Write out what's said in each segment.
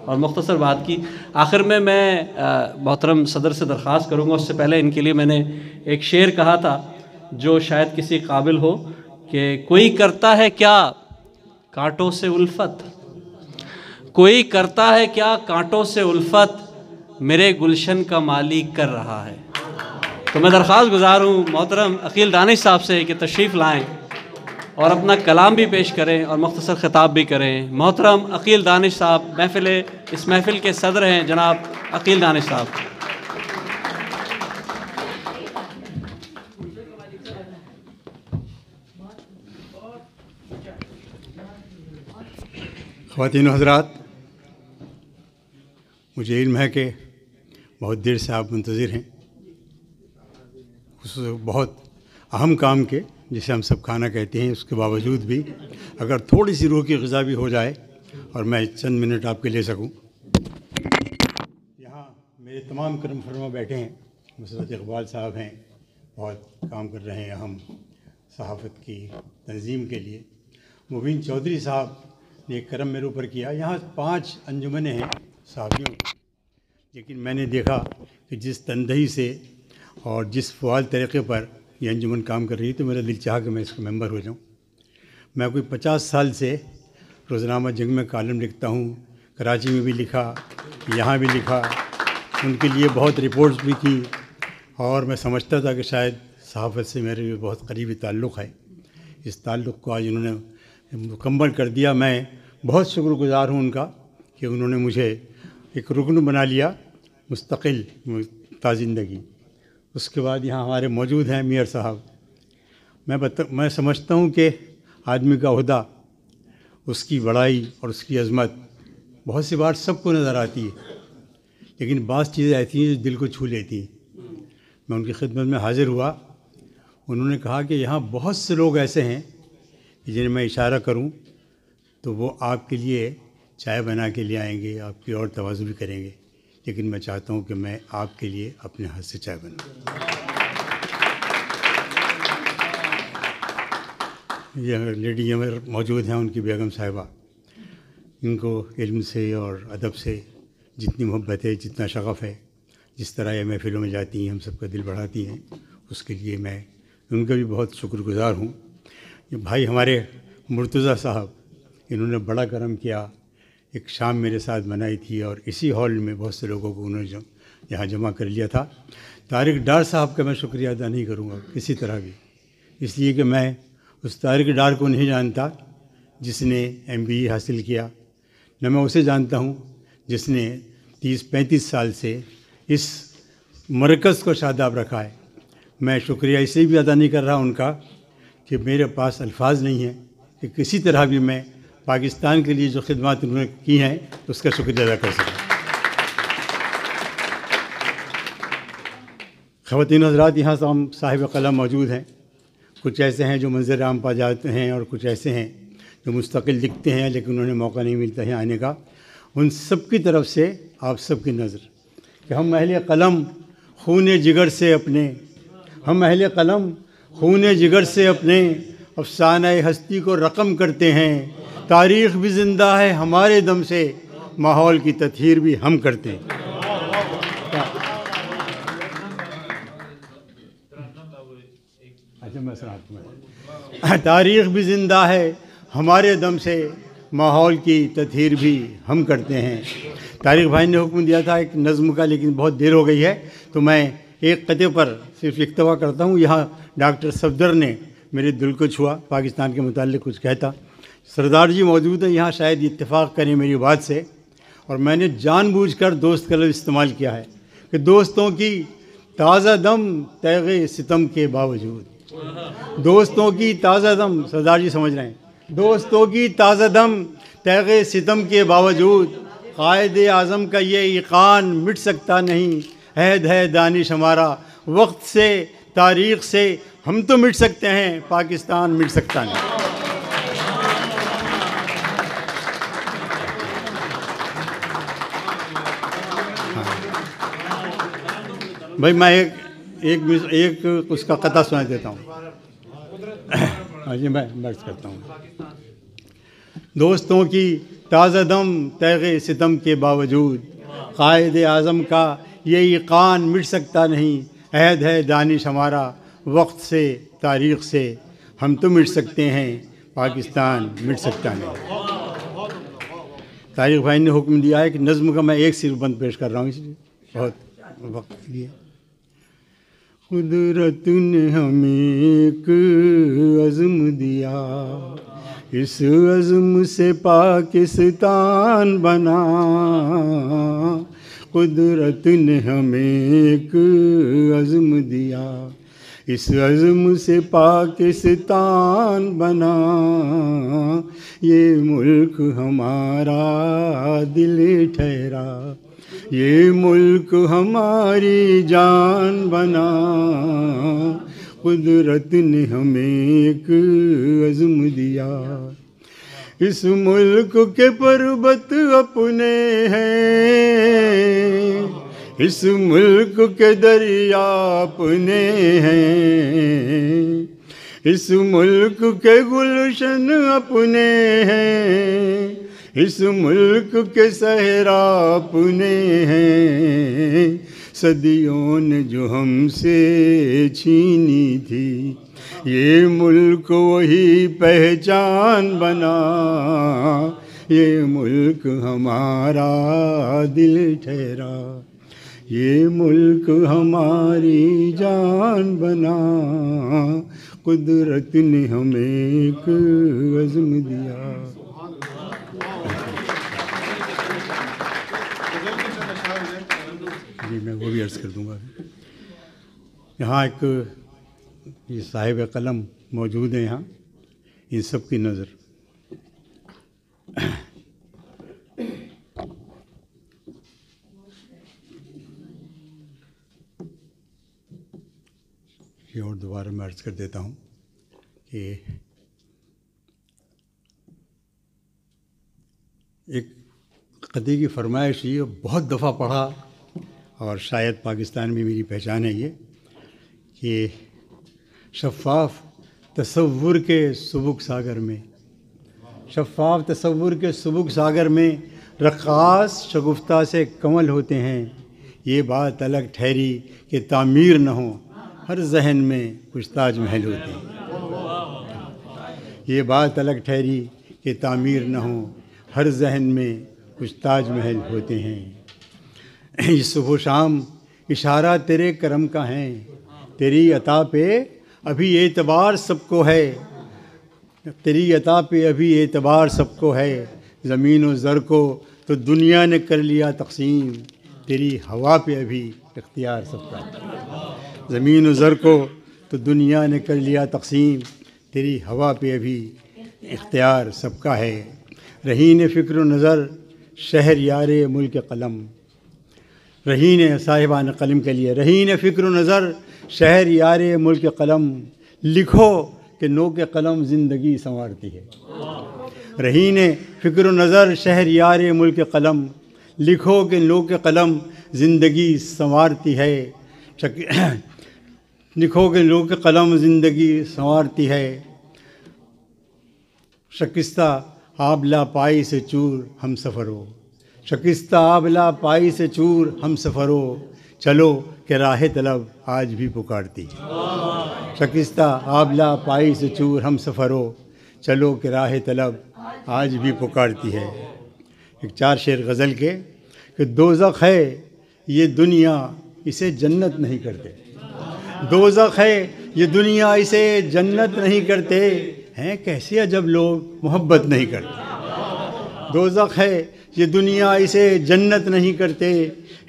اور مختصر بات کی۔ آخر میں محترم صدر سے درخواست کروں گا، اس سے پہلے ان کے لیے میں نے ایک شعر کہا تھا جو شاید کسی قابل ہو کہ کوئی کرتا ہے کیا کانٹوں سے الفت، کوئی کرتا ہے کیا کانٹوں سے الفت، میرے گلشن کا مالک کر رہا ہے۔ تو میں درخواست گزار ہوں محترم عقیل دانش صاحب سے کہ تشریف لائیں اور اپنا کلام بھی پیش کریں اور مختصر خطاب بھی کریں۔ محترم عقیل دانش صاحب اس محفل کے صدر ہیں، جناب عقیل دانش صاحب۔ خواتین و حضرات، مجھے علم ہے کہ بہت دیر سے آپ منتظر ہیں، بہت اہم کام کے جسے ہم سب کھانا کہتے ہیں، اس کے باوجود بھی اگر تھوڑی سی روح کی غذا بھی ہو جائے اور میں چند منٹ آپ کے لے سکوں۔ یہاں میرے تمام کرم فرما بیٹھے ہیں، مسرت اقبال صاحب ہیں، بہت کام کر رہے ہیں اہم صحافت کی تنظیم کے لیے۔ مبین چودھری صاحب نے ایک کرم میرے اوپر کیا۔ یہاں 5 انجمنیں ہیں صحافیوں کی، لیکن میں نے دیکھا کہ جس تندہی سے اور جس فعال طریقے پر یہ انجمن کام کر رہی ہے تو میرا دل چاہا کہ میں اس کا ممبر ہو جاؤں۔ میں کوئی 50 سال سے روزنامہ جنگ میں کالم لکھتا ہوں، کراچی میں بھی لکھا، یہاں بھی لکھا، ان کے لیے بہت رپورٹس بھی کی، اور میں سمجھتا تھا کہ شاید صحافت سے میرے بھی بہت قریبی تعلق ہے۔ اس تعلق کو آج انہوں نے مکمل کر دیا۔ میں بہت شکر گزار ہوں ان کا کہ انہوں نے مجھے ایک رکن بنا لیا مستقل تا زندگی۔ اس کے بعد یہاں ہمارے موجود ہیں میئر صاحب۔ میں سمجھتا ہوں کہ آدمی کا عہدہ، اس کی بڑائی اور اس کی عظمت بہت سی بار سب کو نظر آتی ہے، لیکن بعض چیزیں ایسی ہیں جو دل کو چھو لیتی ہیں۔ میں ان کی خدمت میں حاضر ہوا، انہوں نے کہا کہ یہاں بہت سے لوگ ایسے ہیں کہ جنہیں میں اشارہ کروں تو وہ آپ کے لیے چائے بنا کے لے آئیں گے، آپ کی اور تواضع بھی کریں گے، لیکن میں چاہتا ہوں کہ میں آپ کے لیے اپنے ہاتھ سے چائے بناؤں۔ یہ لیڈی یمر موجود ہیں، ان کی بیگم صاحبہ، ان کو علم سے اور ادب سے جتنی محبت ہے، جتنا شغف ہے، جس طرح یہ محفلوں میں جاتی ہیں ہم سب کا دل بڑھاتی ہیں، اس کے لیے میں ان کا بھی بہت شکر گزار ہوں۔ یہ بھائی ہمارے مرتضیٰ صاحب، انہوں نے بڑا کرم کیا، ایک شام میرے ساتھ منائی تھی اور اسی ہال میں بہت سے لوگوں کو انہوں نے یہاں جمع کر لیا تھا۔ طارق ڈار صاحب کا میں شکریہ ادا نہیں کروں گا کسی طرح بھی، اس لیے کہ میں اس طارق ڈار کو نہیں جانتا جس نے MBE حاصل کیا، نہ میں اسے جانتا ہوں جس نے 30-35 سال سے اس مرکز کو شاداب رکھا ہے۔ میں شکریہ اس لیے بھی ادا نہیں کر رہا ان کا کہ میرے پاس الفاظ نہیں ہیں کہ کسی طرح بھی میں پاکستان کے لیے جو خدمات انہوں نے کی ہیں اس کا شکریہ ادا کر سکوں۔ خواتین حضرات، یہاں صاحب قلم موجود ہیں، کچھ ایسے ہیں جو منظر عام پا جاتے ہیں اور کچھ ایسے ہیں جو مستقل لکھتے ہیں لیکن انہیں موقع نہیں ملتا ہے آنے کا۔ ان سب کی طرف سے آپ سب کی نظر کہ ہم اہل قلم خون جگر سے اپنے افسانہ ہستی کو رقم کرتے ہیں، تاریخ بھی زندہ ہے ہمارے دم سے، ماحول کی تطہیر بھی ہم کرتے ہیں۔ تاریخ بھی زندہ ہے ہمارے دم سے، ماحول کی تطہیر بھی ہم کرتے ہیں۔ طارق بھائی نے حکم دیا تھا ایک نظم کا، لیکن بہت دیر ہو گئی ہے تو میں ایک قطعے پر صرف اکتفا کرتا ہوں۔ یہاں ڈاکٹر صفدر نے میرے دل کو چھوا، پاکستان کے متعلق کچھ کہتا۔ سردار جی موجود ہیں یہاں، شاید اتفاق کریں میری بات سے، اور میں نے جان بوجھ کر دوست کا لفظ استعمال کیا ہے کہ دوستوں کی تازہ دم تیغ ستم کے باوجود، دوستوں کی تازہ دم، سردار جی سمجھ رہے ہیں، دوستوں کی تازہ دم تیغ ستم کے باوجود، قائد اعظم کا یہ ایقان مٹ سکتا نہیں، عہد ہے دانش ہمارا وقت سے تاریخ سے، ہم تو مٹ سکتے ہیں پاکستان مٹ سکتا نہیں۔ بھائی میں ایک اس کا قطعہ سنا دیتا ہوں۔ ہاں جی، میں برس کرتا ہوں۔ دوستوں کی تازہ دم تیغ ستم کے باوجود، قائد اعظم کا یہ ایقان مٹ سکتا نہیں، عہد ہے دانش ہمارا وقت سے تاریخ سے، ہم تو مٹ سکتے ہیں پاکستان مٹ سکتا نہیں۔ طارق بھائی نے حکم دیا ہے کہ نظم کا میں ایک صرف بند پیش کر رہا ہوں، اس لیے بہت وقت لیے۔ قدرت نے ہمیں ایک عزم دیا، اس عزم سے پاکستان بنا، قدرت نے ہمیں ایک عزم دیا، اس عزم سے پاکستان بنا، یہ ملک ہمارا دل ٹھہرا، یہ ملک ہماری جان بنا، قدرت نے ہمیں ایک عزم دیا، اس ملک کے پربت اپنے ہیں، اس ملک کے دریا اپنے ہیں، اس ملک کے گلشن اپنے ہیں، اس ملک کے صحرا اپنے ہیں، صدیوں نے جو ہم سے چھینی تھی، یہ ملک وہی پہچان بنا، یہ ملک ہمارا دل ٹھہرا، یہ ملک ہماری جان بنا، قدرت نے ہمیں ایک عزم دیا۔ جی میں وہ بھی عرض کر دوں گا۔ یہاں ایک یہ صاحب قلم موجود ہیں، یہاں ان سب کی نظر یہ اور دوبارہ میں عرض کر دیتا ہوں کہ ایک قدی کی فرمائش یہ بہت دفعہ پڑھا، اور شاید پاکستان میں میری پہچان ہے یہ، کہ شفاف تصور کے سبک ساگر میں، شفاف تصور کے سبک ساگر میں رقاص شگفتہ سے کمل ہوتے ہیں، یہ بات الگ ٹھہری کہ تعمیر نہ ہو، ہر ذہن میں کچھ تاج محل ہوتے ہیں، یہ بات الگ ٹھہری کہ تعمیر نہ ہو، ہر ذہن میں کچھ تاج محل ہوتے ہیں، یہ صبح و شام اشارہ تیرے کرم کا ہے، تیری عطا پہ ابھی اعتبار سب کو ہے، تیری عطا پہ ابھی اعتبار سب کو ہے، زمین و زر کو تو دنیا نے کر لیا تقسیم، تیری ہوا پہ ابھی اختیار سب کا ہے، زمین و زر کو تو دنیا نے کر لیا تقسیم، تیری ہوا پہ ابھی اختیار سب کا ہے، رہین فکر و نظر شہر یار ملک قلم، رہین صاحبان قلم کے لیے، رہین فکر و نظر شہر یار ملک قلم، لکھو کہ نوک قلم زندگی سنوارتی ہے، رہین فکر و نظر شہر یار ملک قلم، لکھو کہ نوک قلم زندگی سنوارتی ہے، لکھو کہ نوک قلم زندگی سنوارتی ہے، شکستہ آبلا پائی سے چور ہم سفر ہو، شکستہ آبلا پائی سے چور ہم سفر ہو، چلو کہ راہ طلب آج بھی پکارتی ہے، شکستہ آبلا پائی سے چور ہم سفر ہو، چلو کہ راہ طلب آج بھی پکارتی ہے۔ ایک 4 شعر غزل کے کہ دوزخ ہے یہ دنیا اسے جنت نہیں کرتے، دوزخ ہے یہ دنیا اسے جنت نہیں کرتے، ہیں کیسے عجب لوگ محبت نہیں کرتے، دوزخ ہے یہ دنیا اسے جنت نہیں کرتے،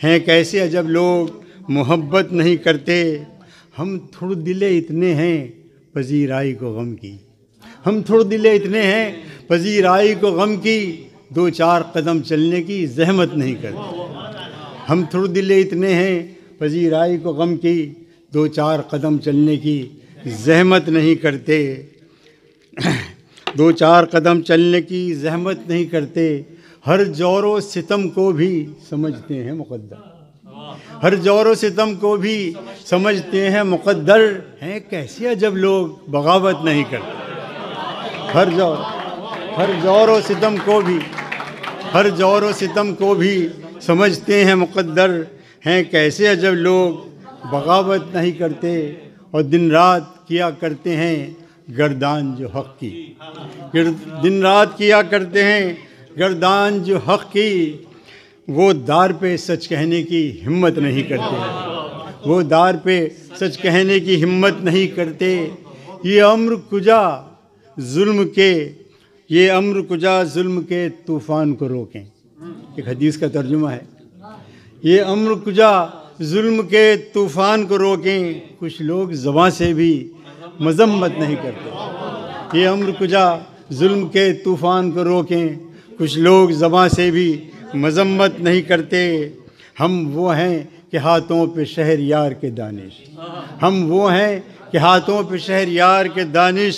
ہیں کیسے عجب لوگ محبت نہیں کرتے، ہم تھوڑ دلے اتنے ہیں پذیرائی کو غم کی، ہم تھوڑ دلے اتنے ہیں پذیرائی کو غم کی، 2-4 قدم چلنے کی زحمت نہیں کرتے، ہم تھوڑ دلے اتنے ہیں پذیرائی کو غم کی، 2-4 قدم چلنے کی زحمت نہیں کرتے، 2-4 قدم چلنے کی زحمت نہیں کرتے، ہر جور و ستم کو بھی سمجھتے ہیں مقدر، ہر جور و ستم کو بھی سمجھتے ہیں مقدر، ہیں کیسے عجب لوگ بغاوت نہیں کرتے، ہر جور و ستم کو بھی ہر جور و ستم کو بھی سمجھتے ہیں مقدر، ہیں کیسے عجب لوگ بغاوت نہیں کرتے اور دن رات کیا کرتے ہیں گردان جو حق کی، دن رات کیا کرتے ہیں گردان جو حق کی، وہ دار پہ سچ کہنے کی ہمت نہیں کرتے، وہ دار پہ سچ کہنے کی ہمت نہیں کرتے، یہ امر کجا ظلم کے، یہ امر کجا ظلم کے طوفان کو روکیں، ایک حدیث کا ترجمہ ہے، یہ امر کجا ظلم کے طوفان کو روکیں، کچھ لوگ زباں سے بھی مذمت نہیں کرتے، یہ امر کجا ظلم کے طوفان کو روکیں، کچھ لوگ زباں سے بھی مذمت نہیں کرتے، ہم وہ ہیں کہ ہاتھوں پہ شہر یار کے دانش، ہم وہ ہیں کہ ہاتھوں پہ شہر یار کے دانش،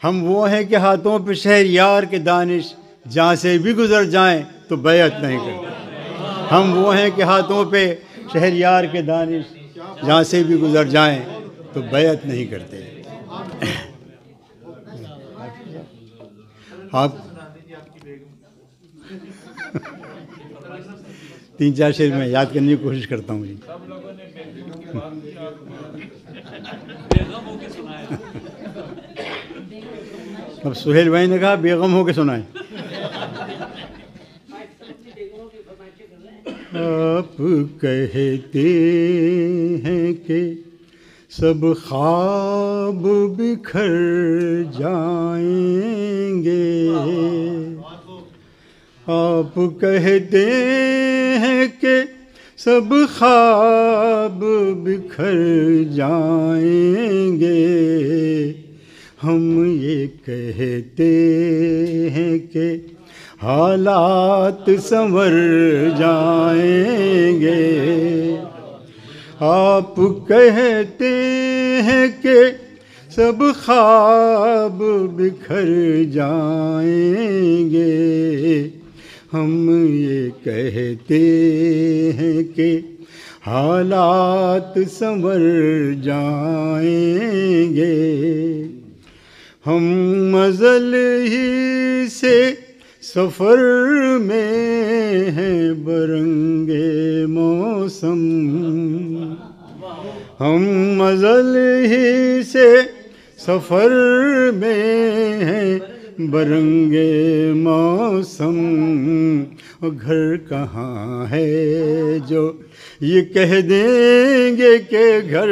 ہم وہ ہیں کہ ہاتھوں پہ شہر یار کے دانش، جہاں سے بھی گزر جائیں تو بیعت نہیں کرتے، ہم وہ ہیں کہ ہاتھوں پہ شہر یار کے دانش، جہاں سے بھی گزر جائیں تو بیعت نہیں کرتے۔ آپ 3-4 شعر میں یاد کرنے کی کوشش کرتا ہوں جی۔ اب سہیل بھائی نے کہا بے غم ہو کے سنائیں۔ آپ کہتے ہیں کہ سب خواب بکھر جائیں گے، آپ کہتے ہیں کہ سب خواب بکھر جائیں گے، ہم یہ کہتے ہیں کہ حالات سنور جائیں گے، آپ کہتے ہیں کہ سب خواب بکھر جائیں گے، ہم یہ کہتے ہیں کہ حالات سنور جائیں گے، ہم ازل ہی سے سفر میں ہیں برنگے موسم، ہم ازل ہی سے سفر میں ہیں برنگے موسم، گھر کہاں ہے جو یہ کہہ دیں گے کہ گھر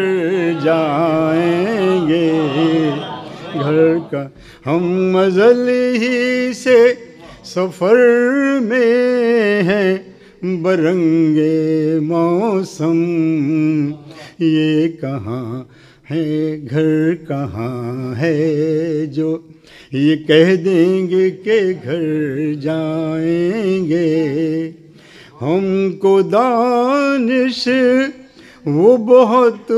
جائیں گے، گھر کا ہم ازل ہی سے سفر میں ہیں برنگے موسم، یہ کہاں ہے گھر کہاں ہے جو یہ کہہ دیں گے کہ گھر جائیں گے، ہم کو دانش وہ بہت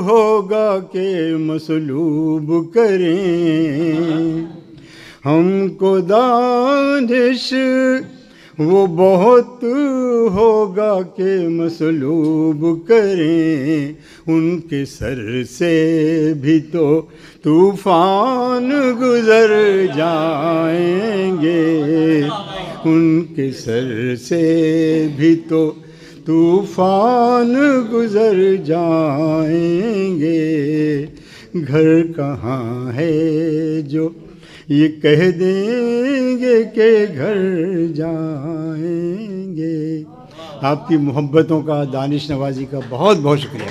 ہوگا کہ مصلوب کریں، ہم کو دانش وہ بہت ہوگا کہ مصلوب کریں، ان کے سر سے بھی تو طوفان گزر جائیں گے، ان کے سر سے بھی تو طوفان گزر جائیں گے، گھر کہاں ہے جو یہ کہہ دیں گے کہ گھر جائیں گے۔ آپ کی محبتوں کا، دانش نوازی کا بہت بہت شکریہ۔